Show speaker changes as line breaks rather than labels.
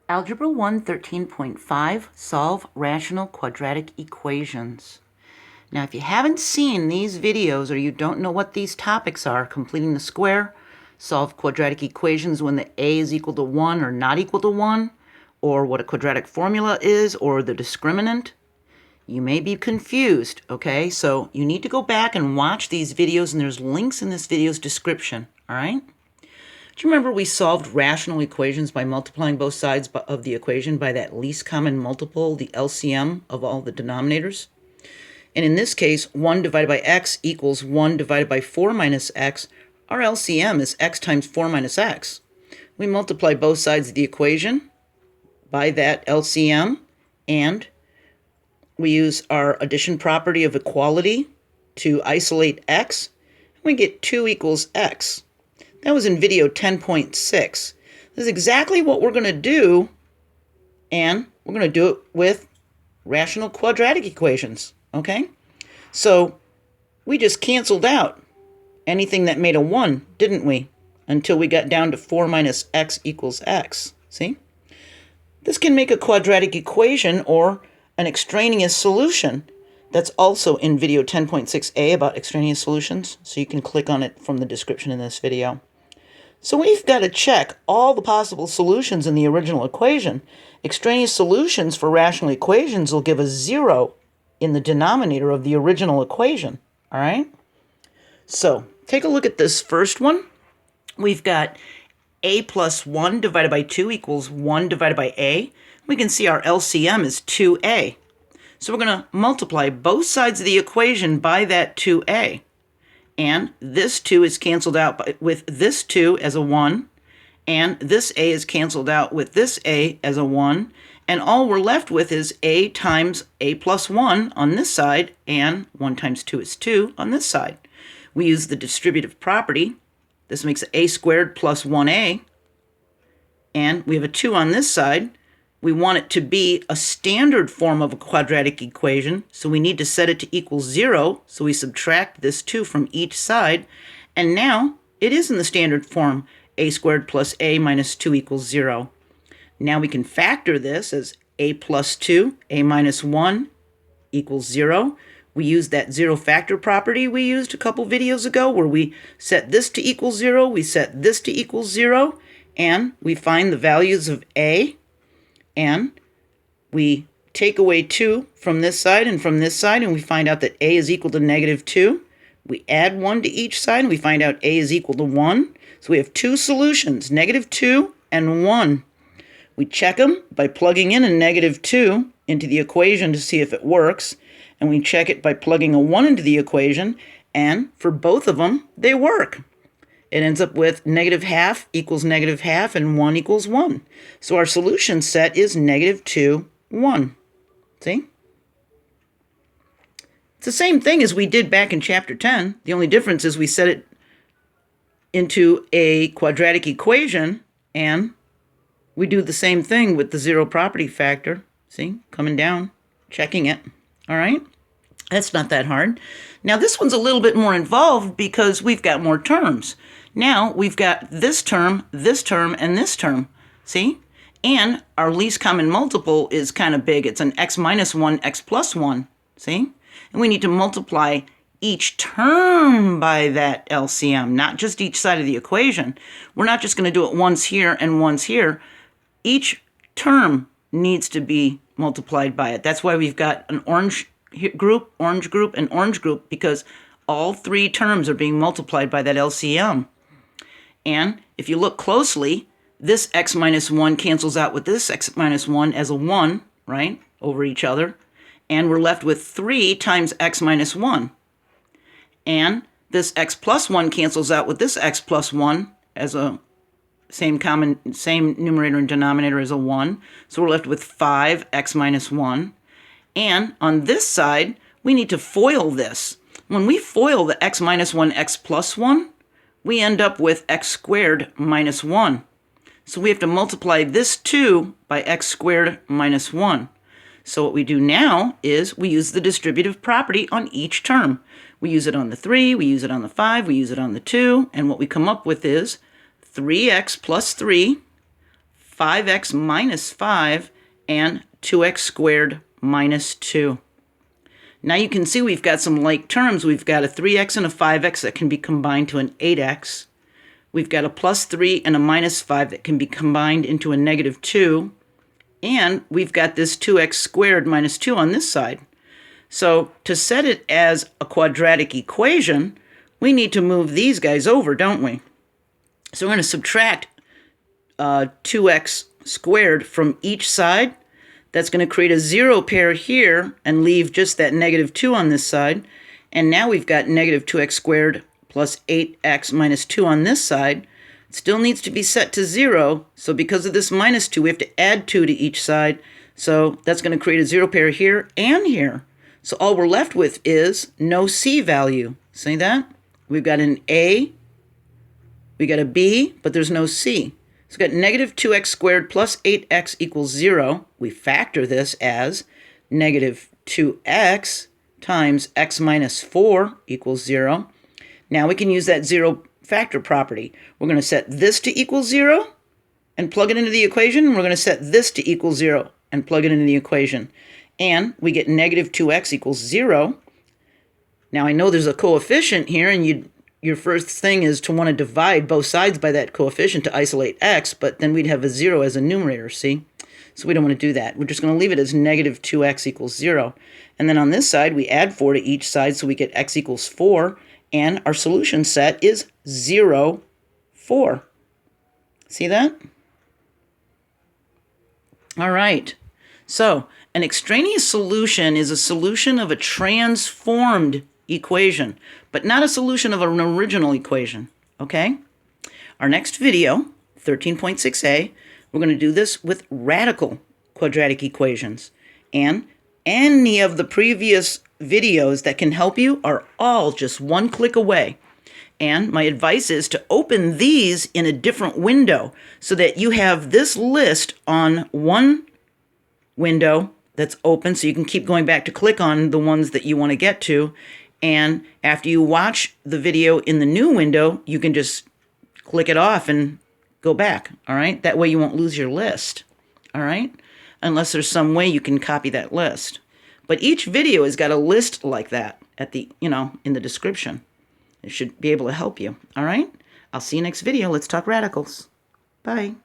Algebra 1 13.5, Solve Rational Quadratic Equations. Now, if you haven't seen these videos or you don't know what these topics are, completing the square, solve quadratic equations when the a is equal to 1 or not equal to 1, or what a quadratic formula is, or the discriminant, you may be confused, okay? So you need to go back and watch these videos, and there's links in this video's description, all right? Do you remember we solved rational equations by multiplying both sides of the equation by that least common multiple, the LCM of all the denominators? And in this case, 1 divided by x equals 1 divided by 4 minus x. Our LCM is x times 4 minus x. We multiply both sides of the equation by that LCM, and we use our addition property of equality to isolate x. We get 2 equals x. That was in video 10.6. This is exactly what we're going to do, and we're going to do it with rational quadratic equations, okay? So we just canceled out anything that made a 1, didn't we? Until we got down to 4 minus x equals x, see? This can make a quadratic equation or an extraneous solution. That's also in video 10.6a about extraneous solutions, so you can click on it from the description in this video. So we've got to check all the possible solutions in the original equation. Extraneous solutions for rational equations will give us 0 in the denominator of the original equation, all right? So take a look at this first one. We've got a plus 1 divided by 2 equals 1 divided by a. We can see our LCM is 2a. So we're going to multiply both sides of the equation by that 2a. And this 2 is canceled out with this 2 as a 1, and this a is canceled out with this a as a 1, and all we're left with is a times a plus 1 on this side, and 1 times 2 is 2 on this side. We use the distributive property. This makes it a squared plus 1a, and we have a 2 on this side. We want it to be a standard form of a quadratic equation, so we need to set it to equal 0, so we subtract this 2 from each side, and now it is in the standard form, a squared plus a minus 2 equals 0. Now we can factor this as a plus 2, a minus 1 equals 0. We use that 0 factor property we used a couple videos ago, where we set this to equal 0, we set this to equal 0, and we find the values of a, and we take away 2 from this side and from this side, and we find out that a is equal to negative 2. We add 1 to each side, and we find out a is equal to 1. So we have 2 solutions, negative 2 and 1. We check them by plugging in a negative 2 into the equation to see if it works, and we check it by plugging a 1 into the equation, and for both of them, they work. It ends up with negative half equals negative half, and 1 equals 1. So our solution set is negative 2, 1. See? It's the same thing as we did back in chapter 10. The only difference is we set it into a quadratic equation, and we do the same thing with the 0 property factor. See? Coming down, checking it. All right? That's not that hard. Now this one's a little bit more involved because we've got more terms. Now we've got this term, and this term, see? And our least common multiple is kind of big. It's an x minus 1, x plus 1, see? And we need to multiply each term by that LCM, not just each side of the equation. We're not just going to do it once here and once here. Each term needs to be multiplied by it. That's why we've got an orange group, and orange group, because all 3 terms are being multiplied by that LCM. And if you look closely, this x minus 1 cancels out with this x minus 1 as a 1, right, over each other. And we're left with 3 times x minus 1. And this x plus 1 cancels out with this x plus 1 as a same numerator and denominator as a 1. So we're left with 5x minus 1. And on this side, we need to FOIL this. When we FOIL the x minus 1, x plus 1, we end up with x squared minus 1. So we have to multiply this 2 by x squared minus 1. So what we do now is we use the distributive property on each term. We use it on the 3, we use it on the 5, we use it on the 2, and what we come up with is 3x plus 3, 5x minus 5, and 2x squared minus 2. Now you can see we've got some like terms. We've got a 3x and a 5x that can be combined to an 8x. We've got a plus 3 and a minus 5 that can be combined into a negative 2. And we've got this 2x squared minus 2 on this side. So to set it as a quadratic equation, we need to move these guys over, don't we? So we're going to subtract 2x squared from each side. That's going to create a 0 pair here and leave just that negative 2 on this side. And now we've got negative 2x squared plus 8x minus 2 on this side. It still needs to be set to 0. So because of this minus 2, we have to add 2 to each side. So that's going to create a 0 pair here and here. So all we're left with is no c value. See that? We've got an a, we got a b, but there's no c. So we've got negative 2x squared plus 8x equals 0. We factor this as negative 2x times x minus 4 equals 0. Now we can use that 0 factor property. We're going to set this to equal 0 and plug it into the equation. We're going to set this to equal 0 and plug it into the equation. And we get negative 2x equals 0. Now I know there's a coefficient here, and your first thing is to want to divide both sides by that coefficient to isolate x, but then we'd have a 0 as a numerator, see? So we don't want to do that. We're just going to leave it as negative 2x equals 0. And then on this side, we add 4 to each side, so we get x equals 4, and our solution set is 0, 4. See that? All right. So an extraneous solution is a solution of a transformed equation, but not a solution of an original equation, okay? Our next video, 13.6a, we're going to do this with radical quadratic equations. And any of the previous videos that can help you are all just one click away. And my advice is to open these in a different window so that you have this list on one window that's open, so you can keep going back to click on the ones that you want to get to. And after you watch the video in the new window, you can just click it off and go back, all right? That way you won't lose your list, all right? Unless there's some way you can copy that list. But each video has got a list like that at the, in the description. It should be able to help you, all right? I'll see you next video. Let's talk radicals. Bye.